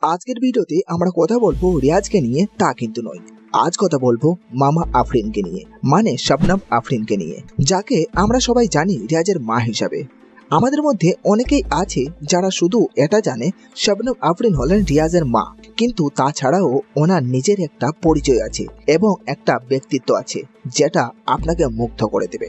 আজকের ভিডিওতে আমরা কথা বলবো রিয়াজকে নিয়ে, তা কিন্তু নয়। আজ কথা বলবো মামা আফরিনকে নিয়ে, মানে শবনম আফরিনকে নিয়ে, যাকে আমরা সবাই জানি রিয়াজের মা হিসাবে। আমাদের মধ্যে অনেকেই আছে যারা শুধু এটা জানে শবনম আফরিন হলেন রিয়াজের মা, কিন্তু তাছাড়াও ওনার নিজের একটা পরিচয় আছে এবং একটা ব্যক্তিত্ব আছে যেটা আপনাকে মুগ্ধ করে দেবে।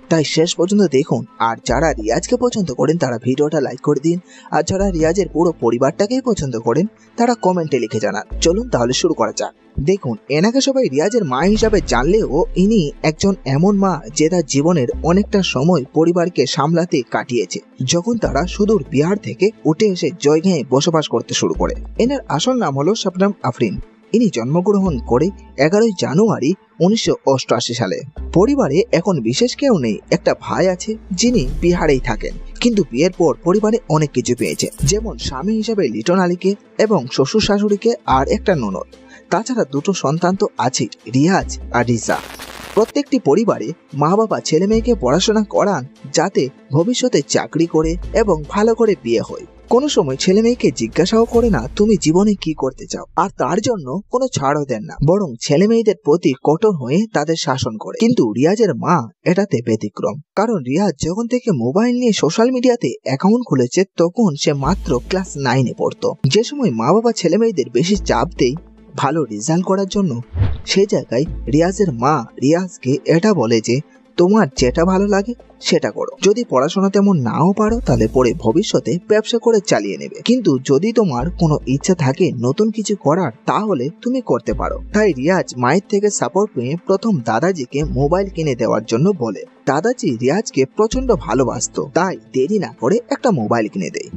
তাই শেষ পর্যন্ত দেখুন। আর যারা রিয়াজকে পছন্দ করেন তারা ভিডিওটা লাইক করে দিন, আর যারা রিয়াজের পুরো পরিবারটাকেই পছন্দ করেন তারা কমেন্টে লিখে জানান। চলুন তাহলে শুরু করা যাক। দেখুন, এনাকে সবাই রিয়াজের মা হিসাবে জানলেও ইনি একজন এমন মা যে তার জীবনের অনেকটা সময় পরিবারকে সামলাতে কাটিয়েছে, যখন তারা সুদূর বিহার থেকে উঠে এসে জয়গাঁয়ে বসবাস করতে শুরু করে। এনার আসল নাম হলো শবনম আফরিন। ইনি জন্মগ্রহণ করে 11 জানুয়ারি 1988 সালে। পরিবারে এখন বিশেষ কেউ নেই, একটা ভাই আছে যিনি বিহারেই থাকেন, কিন্তু বিয়ের পর পরিবারে অনেক কিছু পেয়েছে, যেমন স্বামী হিসাবে লিটন আলীকে এবং শ্বশুর শাশুড়িকে আর একটা ননদ। তাছাড়া দুটো সন্তান তো আছে, রিয়াজ আর রিজা। প্রত্যেকটি পরিবারে মা বাবা ছেলে মেয়েকে পড়াশোনা করান যাতে ভবিষ্যতে চাকরি করে এবং ভালো করে বিয়ে হয়। কোনো সময় ছেলে মেয়েকে জিজ্ঞাসাও করে না তুমি জীবনে কি করতে চাও, আর তার জন্য কোনো ছাড়ও দেন না, বরং ছেলে মেয়েদের প্রতি কঠোর হয়ে তাদের শাসন করে। কিন্তু রিয়াজের মা এটাতে ব্যতিক্রম, কারণ রিয়াজ যখন থেকে মোবাইল নিয়ে সোশ্যাল মিডিয়াতে অ্যাকাউন্ট খুলেছে তখন সে মাত্র ক্লাস 9-এ পড়তো। যে সময় মা বাবা ছেলে মেয়েদের বেশি চাপ দেয় ভালো রেজাল্ট করার জন্য, সে জায়গায় রিয়াজের মা রিয়াজকে এটা বলে যে তোমার যেটা ভালো লাগে সেটা করো, যদি পড়াশোনা তেমন নাও পারো তাহলে পরে ভবিষ্যতে ব্যবসা করে চালিয়ে নেবে, কিন্তু যদি তোমার কোনো ইচ্ছা থাকে নতুন কিছু করার তাহলে তুমি করতে পারো। তাই রিয়াজ মায়ের থেকে সাপোর্ট পেয়ে প্রথম দাদাজিকে মোবাইল কিনে দেওয়ার জন্য বলে। দাদাজি রিয়াজকে প্রচন্ড ভালোবাসতো, তাই দেরি না করে একটা মোবাইল কিনে দেয়।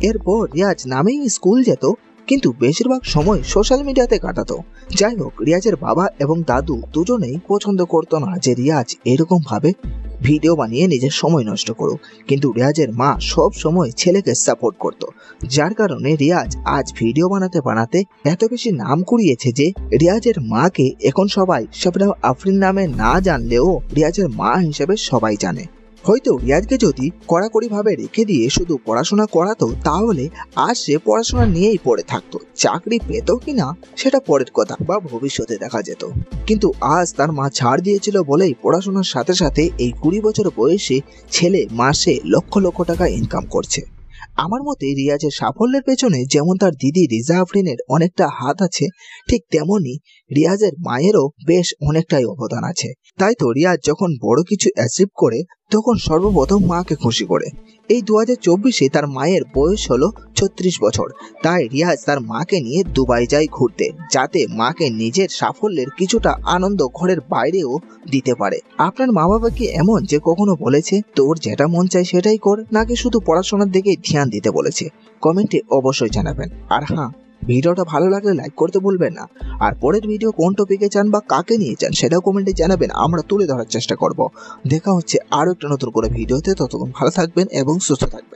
এরপর রিয়াজ নামেই স্কুল যেত, কিন্তু বেশিরভাগ সময় সোশ্যাল মিডিয়াতে কাটাতো। যাই হোক, রিয়াজের বাবা এবং দাদু দুজনেই পছন্দ করতো না যে রিয়াজ এরকম ভাবে ভিডিও বানিয়ে নিজের সময় নষ্ট করুক, কিন্তু রিয়াজের মা সব সময় ছেলেকে সাপোর্ট করত, যার কারণে রিয়াজ আজ ভিডিও বানাতে বানাতে এত বেশি নাম কুড়িয়েছে যে রিয়াজের মাকে এখন সবাই শবনম আফরিন নামে না জানলেও রিয়াজের মা হিসেবে সবাই জানে। হয়তো রিয়াজকে যদি কড়াকড়ি ভাবে রেখে দিয়ে শুধু পড়াশোনা করাতো তাহলে আজ সে পড়াশোনা নিয়েই পড়ে থাকতো। চাকরি পেত কিনা সেটা পরের কথা, বা ভবিষ্যতে দেখা যেত, কিন্তু আজ তার মা ছাড় দিয়েছিল বলেই পড়াশোনার সাথে সাথে এই 20 বছর বয়সে ছেলে মাসে লক্ষ লক্ষ টাকা ইনকাম করছে। আমার মতে রিয়াজের সাফল্যের পেছনে যেমন তার দিদি রিজা আফরিনের অনেকটা হাত আছে, ঠিক তেমনি রিয়াজের মায়েরও বেশ অনেকটাই অবদান আছে। তাই তো রিয়াজ যখন বড় কিছু অ্যাচিভ করে তখন সর্বপ্রথম মাকে খুশি করে। এই 2024-এ তার মায়ের বয়স হলো 36 বছর। তাই রিয়াজ তার মাকে নিয়ে দুবাই যায় ঘুরতে, যাতে মাকে নিজের সাফল্যের কিছুটা আনন্দ ঘরের বাইরেও দিতে পারে। আপনার মা বাবা কি এমন যে কখনো বলেছে তোর যেটা মন চায় সেটাই কর, নাকি শুধু পড়াশোনার দিকে ধ্যান দিতে বলেছে? কমেন্টে অবশ্যই জানাবেন। আর হ্যাঁ, ভিডিওটা ভালো লাগলে লাইক করতে ভুলবেন না। আর পরের ভিডিও কোন টপিকে চান বা কাকে নিয়ে চান সেটাও কমেন্টে জানাবেন, আমরা তুলে ধরার চেষ্টা করব। দেখা হচ্ছে আরো একটা নতুন করে ভিডিওতে, ততক্ষণ ভালো থাকবেন এবং সুস্থ থাকবেন।